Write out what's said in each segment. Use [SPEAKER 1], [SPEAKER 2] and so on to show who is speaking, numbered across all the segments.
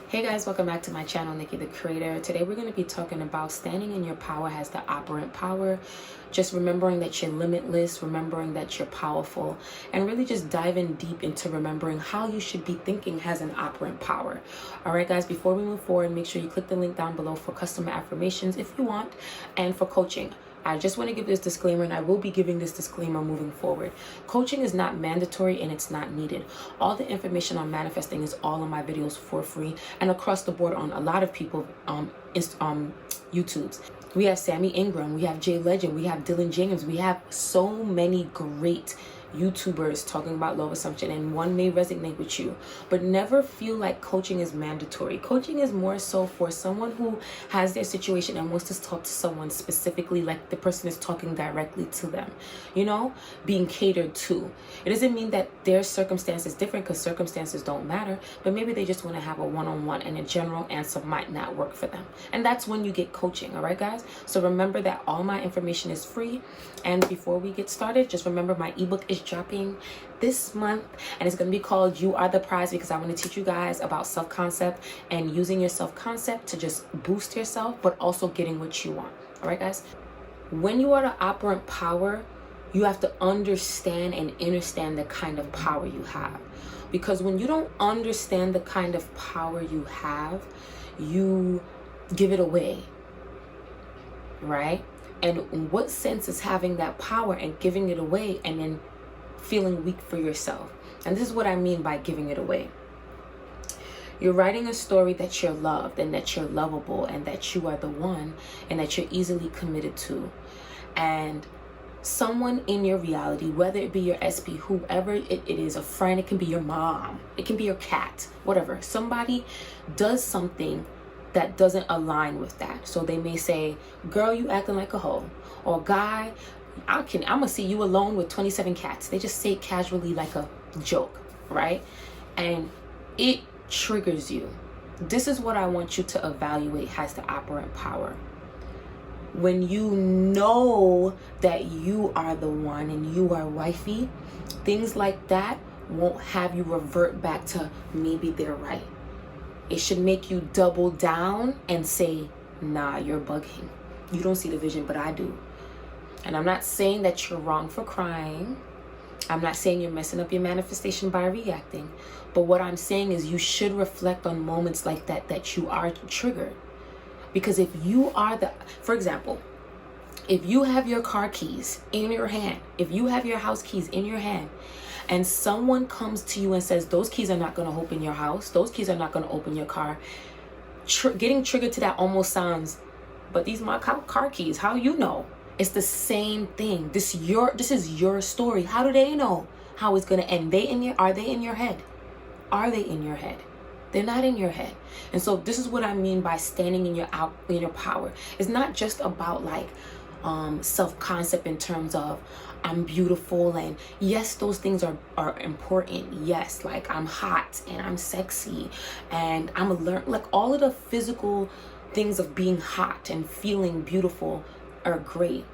[SPEAKER 1] Hey guys, welcome back to my channel, Nikki the Creator. Today we're going to be talking about standing in your power has the operant power. Just remembering that you're limitless, remembering that you're powerful, and really just diving deep into remembering how you should be thinking has an operant power. All right, guys, before we move forward, make sure you click the link down below for custom affirmations if you want, and for coaching. I just want to give this disclaimer, and I will be giving this disclaimer moving forward. Coaching is not mandatory and it's not needed. All the information on manifesting is all in my videos for free and across the board on a lot of people YouTubes. We have Sammy Ingram, we have Jay Legend, we have Dylan James, we have so many great YouTubers talking about law of assumption, and one may resonate with you, but never feel like coaching is mandatory. Coaching is more so for someone who has their situation and wants to talk to someone specifically, like the person is talking directly to them, you know, being catered to. It doesn't mean that their circumstance is different, because circumstances don't matter, but maybe they just want to have a one-on-one and a general answer might not work for them. And that's when you get coaching. All right, guys? So remember that all my information is free. And before we get started, just remember my ebook is dropping this month, and it's going to be called You Are the Prize, because I want to teach you guys about self-concept and using your self-concept to just boost yourself, but also getting what you want. All right, guys? When you are the operant power, you have to understand and understand the kind of power you have. Because when you don't understand the kind of power you have, you give it away, right? And in what sense is having that power and giving it away and then feeling weak for yourself? And this is what I mean by giving it away. You're writing a story that you're loved and that you're lovable and that you are the one and that you're easily committed to. And someone in your reality, whether it be your SP, whoever it is, a friend, it can be your mom, it can be your cat, whatever. Somebody does something that doesn't align with that. So they may say, girl, you acting like a hoe. Or guy, I'm gonna see you alone with 27 cats. They just say it casually like a joke, right? And it triggers you. This is what I want you to evaluate has the operant power. When you know that you are the one and you are wifey, things like that won't have you revert back to maybe they're right. It should make you double down and say, nah, you're bugging. You don't see the vision, but I do. And I'm not saying that you're wrong for crying. I'm not saying you're messing up your manifestation by reacting. But what I'm saying is you should reflect on moments like that, that you are triggered. Because if you are for example, if you have your car keys in your hand, if you have your house keys in your hand, and someone comes to you and says, those keys are not going to open your house, those keys are not going to open your car, getting triggered to that almost sounds, but these are my car keys, how you know? It's the same thing. This is your story. How do they know how it's going to end? Are they in your head? Are they in your head? They're not in your head. And so this is what I mean by standing in your power. It's not just about like self-concept in terms of I'm beautiful, and yes, those things are important. Yes, like I'm hot and I'm sexy and I'm alert. Like all of the physical things of being hot and feeling beautiful are great.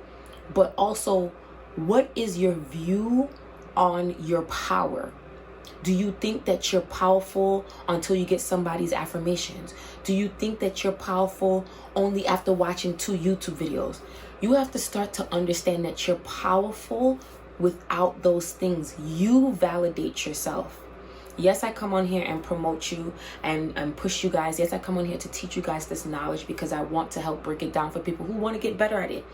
[SPEAKER 1] But also, what is your view on your power? Do you think that you're powerful until you get somebody's affirmations? Do you think that you're powerful only after watching 2 YouTube videos? You have to start to understand that you're powerful without those things. You validate yourself. Yes, I come on here and promote you and push you guys. Yes, I come on here to teach you guys this knowledge because I want to help break it down for people who want to get better at it.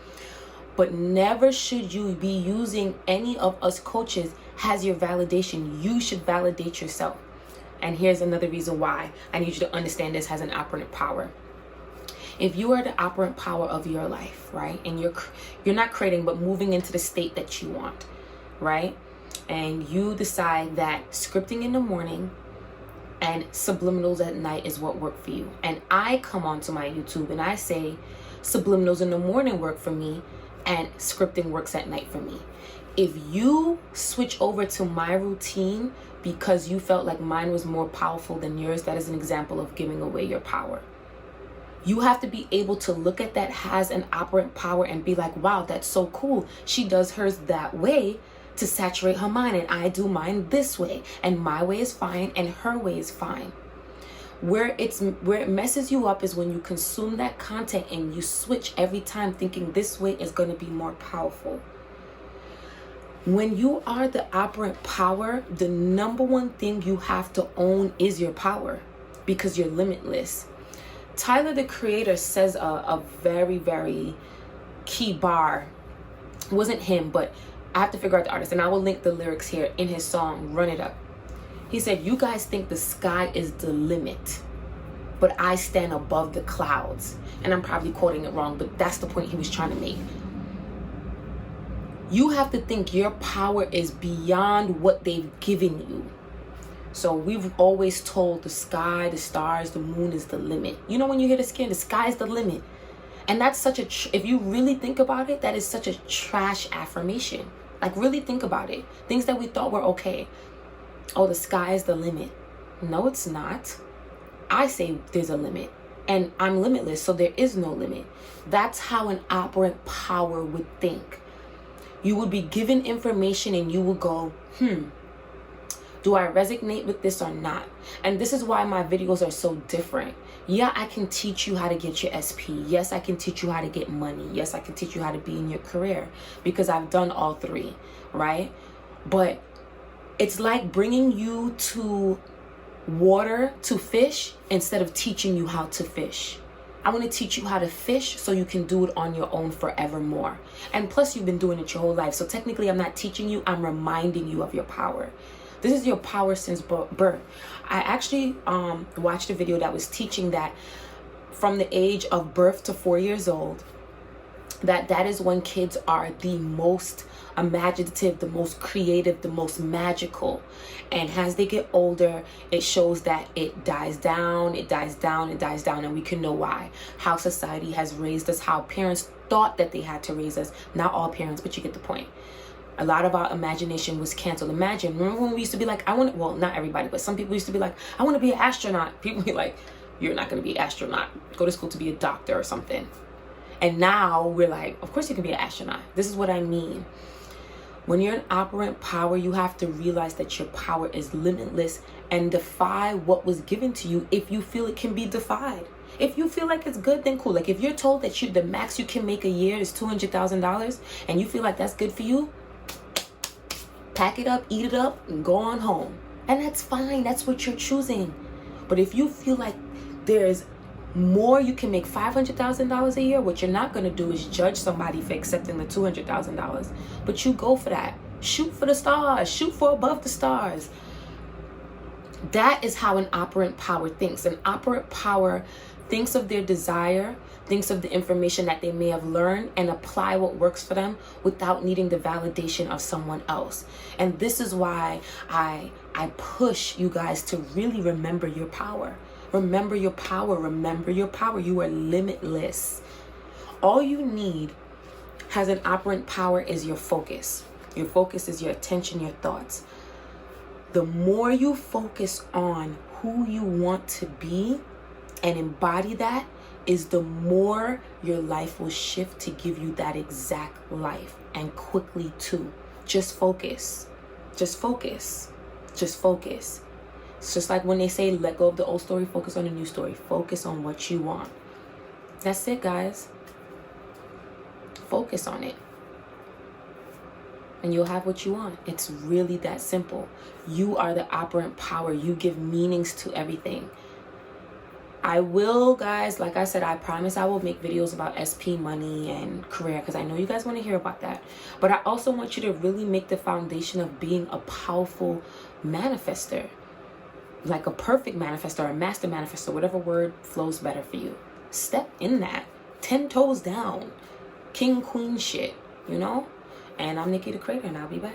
[SPEAKER 1] But never should you be using any of us coaches as your validation. You should validate yourself. And here's another reason why I need you to understand this has an operant power. If you are the operant power of your life, right, and you're not creating but moving into the state that you want, right, and you decide that scripting in the morning and subliminals at night is what work for you, and I come onto my YouTube and I say subliminals in the morning work for me and scripting works at night for me. If you switch over to my routine because you felt like mine was more powerful than yours, that is an example of giving away your power. You have to be able to look at that has an operant power and be like, wow, that's so cool. She does hers that way to saturate her mind, and I do mine this way, and my way is fine and her way is fine. Where it messes you up is when you consume that content and you switch every time thinking this way is going to be more powerful. When you are the operant power, the number one thing you have to own is your power, because you're limitless. Tyler, the Creator, says a very, very key bar. It wasn't him, but I have to figure out the artist, and I will link the lyrics here in his song, Run It Up. He said, you guys think the sky is the limit, but I stand above the clouds. And I'm probably quoting it wrong, but that's the point he was trying to make. You have to think your power is beyond what they've given you. So we've always told the sky, the stars, the moon is the limit. You know, when you hear the sky is the limit. And that's such a, if you really think about it, that is such a trash affirmation. Like, really think about it. Things that we thought were okay. Oh, the sky is the limit. No, it's not. I say there's a limit, and I'm limitless, so there is no limit. That's how an operant power would think. You would be given information and you will go, do I resonate with this or not? And this is why my videos are so different. Yeah, I can teach you how to get your SP. Yes, I can teach you how to get money. Yes, I can teach you how to be in your career, because I've done all three, right? But it's like bringing you to water to fish instead of teaching you how to fish. I want to teach you how to fish so you can do it on your own forevermore. And plus, you've been doing it your whole life. So technically, I'm not teaching you. I'm reminding you of your power. This is your power since birth. I actually watched a video that was teaching that from the age of birth to 4 years old, that is when kids are the most imaginative, the most creative, the most magical. And as they get older, it shows that it dies down, it dies down, it dies down. And we can know why. How society has raised us, how parents thought that they had to raise us. Not all parents, but you get the point. A lot of our imagination was canceled. Remember when we used to be like, well, not everybody, but some people used to be like, I want to be an astronaut. People be like, you're not going to be an astronaut. Go to school to be a doctor or something. And now we're like, of course you can be an astronaut. This is what I mean. When you're an operant power, you have to realize that your power is limitless and defy what was given to you if you feel it can be defied. If you feel like it's good, then cool. Like if you're told that the max you can make a year is $200,000 and you feel like that's good for you, pack it up, eat it up, and go on home. And that's fine. That's what you're choosing. But if you feel like there's more, you can make $500,000 a year, what you're not going to do is judge somebody for accepting the $200,000. But you go for that. Shoot for the stars. Shoot for above the stars. That is how an operant power thinks. An operant power thinks of their desire, thinks of the information that they may have learned, and apply what works for them without needing the validation of someone else. And this is why I push you guys to really remember your power. Remember your power. Remember your power. You are limitless. All you need as an operant power is your focus. Your focus is your attention, your thoughts. The more you focus on who you want to be and embody that, is the more your life will shift to give you that exact life, and quickly too. Just focus. Just focus. Just focus. It's just like when they say, let go of the old story, focus on the new story. Focus on what you want. That's it, guys. Focus on it. And you'll have what you want. It's really that simple. You are the operant power. You give meanings to everything. I will, guys, like I said, I promise I will make videos about SP, money, and career, because I know you guys want to hear about that. But I also want you to really make the foundation of being a powerful manifester. Like a perfect manifestor, a master manifestor, whatever word flows better for you. Step in that. 10 toes down. King, queen shit, you know? And I'm Nikki the Creator, and I'll be back.